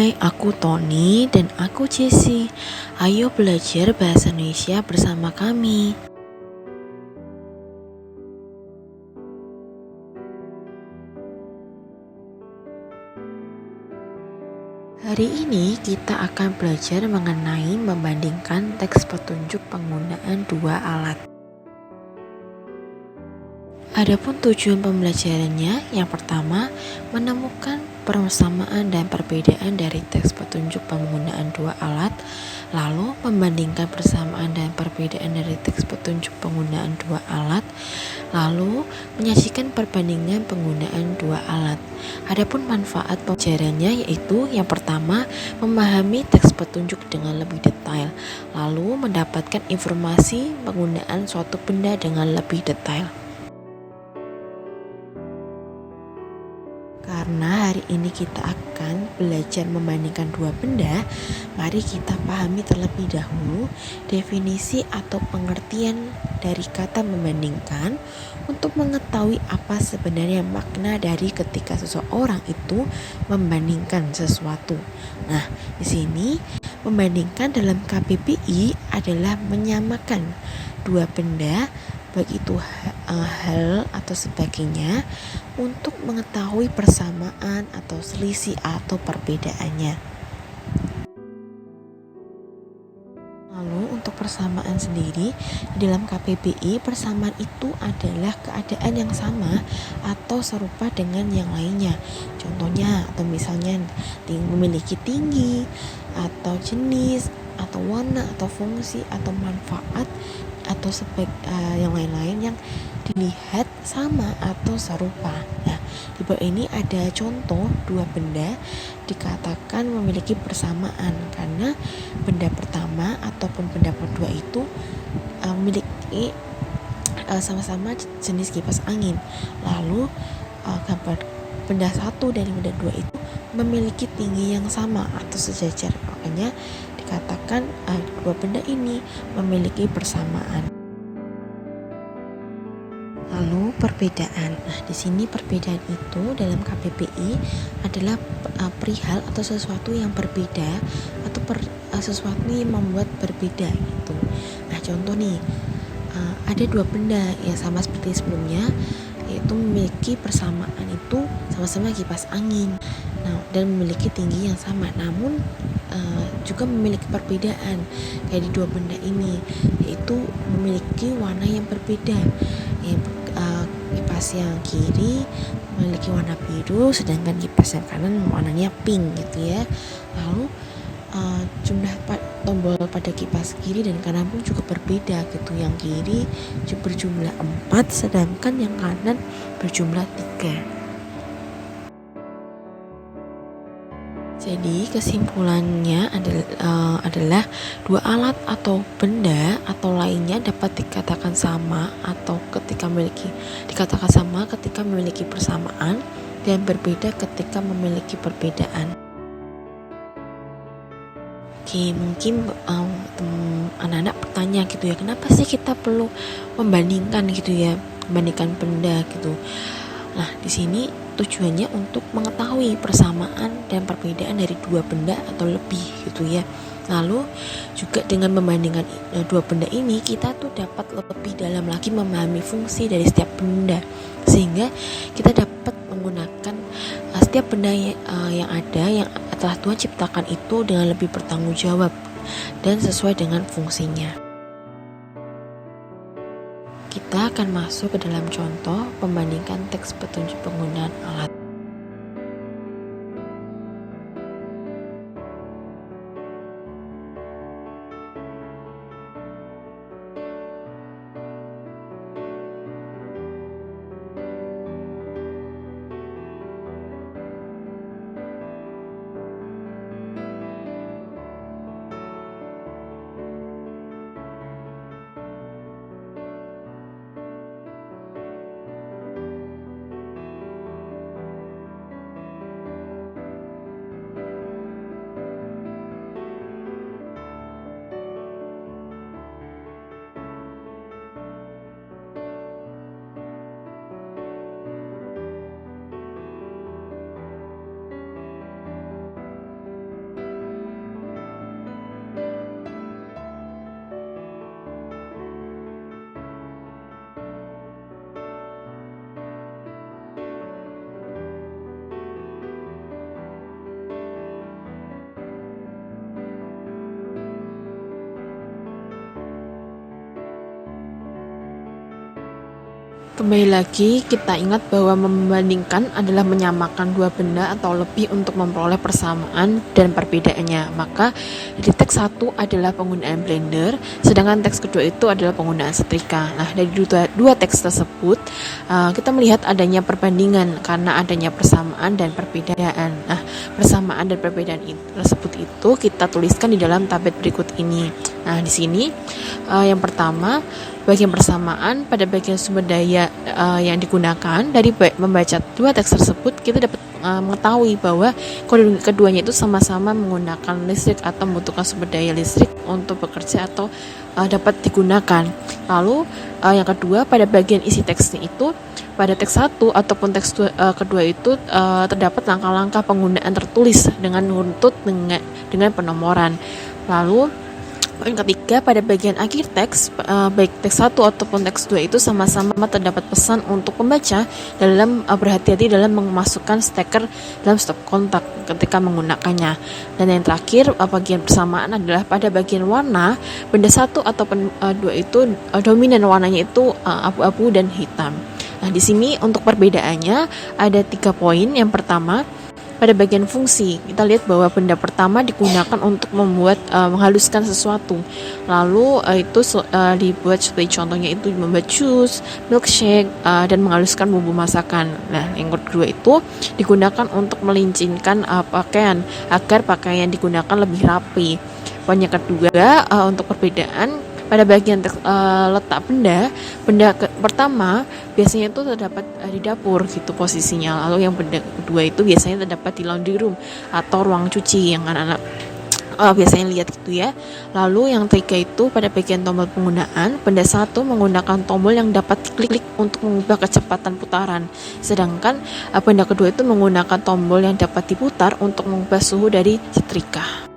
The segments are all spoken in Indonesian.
Hai, aku Tony dan aku Jessie. Ayo belajar bahasa Indonesia bersama kami. Hari ini kita akan belajar mengenai membandingkan teks petunjuk penggunaan dua alat. Adapun tujuan pembelajarannya, yang pertama, menemukan persamaan dan perbedaan dari teks petunjuk penggunaan dua alat, lalu membandingkan persamaan dan perbedaan dari teks petunjuk penggunaan dua alat, lalu menyajikan perbandingan penggunaan dua alat. Adapun manfaat pembelajarannya yaitu yang pertama, memahami teks petunjuk dengan lebih detail, lalu mendapatkan informasi penggunaan suatu benda dengan lebih detail. Karena hari ini kita akan belajar membandingkan dua benda, mari kita pahami terlebih dahulu definisi atau pengertian dari kata membandingkan untuk mengetahui apa sebenarnya makna dari ketika seseorang itu membandingkan sesuatu. Nah, di sini membandingkan dalam KBBI adalah menyamakan dua benda, baik itu hal atau sebagainya, untuk mengetahui persamaan atau selisih atau perbedaannya. Lalu untuk persamaan sendiri, dalam KBBI persamaan itu adalah keadaan yang sama atau serupa dengan yang lainnya. Contohnya atau misalnya memiliki tinggi atau jenis atau warna atau fungsi atau manfaat atau yang lain-lain yang dilihat sama atau serupa. Nah, di bawah ini ada contoh dua benda dikatakan memiliki persamaan karena benda pertama ataupun benda kedua itu memiliki sama-sama jenis kipas angin. Lalu gambar benda satu dan benda dua itu memiliki tinggi yang sama atau sejajar. Makanya dikatakan dua benda ini memiliki persamaan. Lalu perbedaan. Nah, di sini perbedaan itu dalam KBBI adalah perihal atau sesuatu yang berbeda atau sesuatu yang membuat berbeda gitu. Nah, contoh nih, ada dua benda yang sama seperti sebelumnya, yaitu memiliki persamaan itu sama-sama kipas angin. Nah, dan memiliki tinggi yang sama, namun juga memiliki perbedaan kayak di dua benda ini, yaitu memiliki warna yang berbeda. Kipas yang kiri memiliki warna biru, sedangkan kipas yang kanan warnanya pink gitu ya. Lalu jumlah tombol pada kipas kiri dan kanan pun juga berbeda gitu. Yang kiri berjumlah 4, sedangkan yang kanan berjumlah 3. Jadi kesimpulannya adalah dua alat atau benda atau lainnya dapat dikatakan sama atau dikatakan sama ketika memiliki persamaan dan berbeda ketika memiliki perbedaan. Oke, mungkin anak-anak bertanya gitu ya, kenapa sih kita perlu membandingkan gitu ya, membandingkan benda gitu. Nah, di sini tujuannya untuk mengetahui persamaan dan perbedaan dari dua benda atau lebih gitu ya. Lalu juga dengan membandingkan dua benda ini, kita tuh dapat lebih dalam lagi memahami fungsi dari setiap benda, sehingga kita dapat menggunakan setiap benda yang ada yang telah Tuhan ciptakan itu dengan lebih bertanggung jawab dan sesuai dengan fungsinya. Kita akan masuk ke dalam contoh membandingkan teks petunjuk penggunaan alat. Kembali lagi, kita ingat bahwa membandingkan adalah menyamakan dua benda atau lebih untuk memperoleh persamaan dan perbedaannya. Maka di teks 1 adalah penggunaan blender, sedangkan teks kedua itu adalah penggunaan setrika. Nah, dari dua teks tersebut, kita melihat adanya perbandingan karena adanya persamaan dan perbedaan. Nah, persamaan dan perbedaan tersebut itu kita tuliskan di dalam tabel berikut ini. Nah, di sini yang pertama, bagian persamaan pada bagian sumber daya yang digunakan. Dari membaca dua teks tersebut, kita dapat mengetahui bahwa keduanya itu sama-sama menggunakan listrik atau membutuhkan sumber daya listrik untuk bekerja atau dapat digunakan. Lalu yang kedua, pada bagian isi teksnya itu, pada teks 1 ataupun teks kedua itu terdapat langkah-langkah penggunaan tertulis dengan runtut dengan penomoran. Lalu poin ketiga, pada bagian akhir teks, baik teks 1 ataupun teks 2 itu sama-sama terdapat pesan untuk pembaca dalam berhati-hati dalam memasukkan steker dalam stop kontak ketika menggunakannya. Dan yang terakhir, bagian persamaan adalah pada bagian warna, benda 1 ataupun 2 itu dominan warnanya itu abu-abu dan hitam. Nah, di sini untuk perbedaannya ada 3 poin. Yang pertama, pada bagian fungsi, kita lihat bahwa benda pertama digunakan untuk membuat menghaluskan sesuatu. Lalu itu dibuat seperti contohnya itu membuat jus, milkshake, dan menghaluskan bumbu masakan. Nah, yang kedua itu digunakan untuk melincinkan pakaian agar pakaian digunakan lebih rapi. Poin yang kedua, untuk perbedaan pada bagian letak benda pertama biasanya itu terdapat di dapur gitu posisinya. Lalu yang benda kedua itu biasanya terdapat di laundry room atau ruang cuci yang anak-anak biasanya lihat gitu ya. Lalu yang ketiga itu pada bagian tombol penggunaan, benda 1 menggunakan tombol yang dapat diklik untuk mengubah kecepatan putaran, sedangkan benda kedua itu menggunakan tombol yang dapat diputar untuk mengubah suhu dari setrika.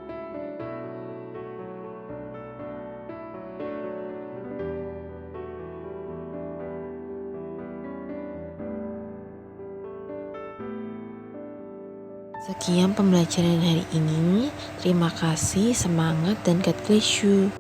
Sekian pembelajaran hari ini. Terima kasih, semangat, dan God bless you.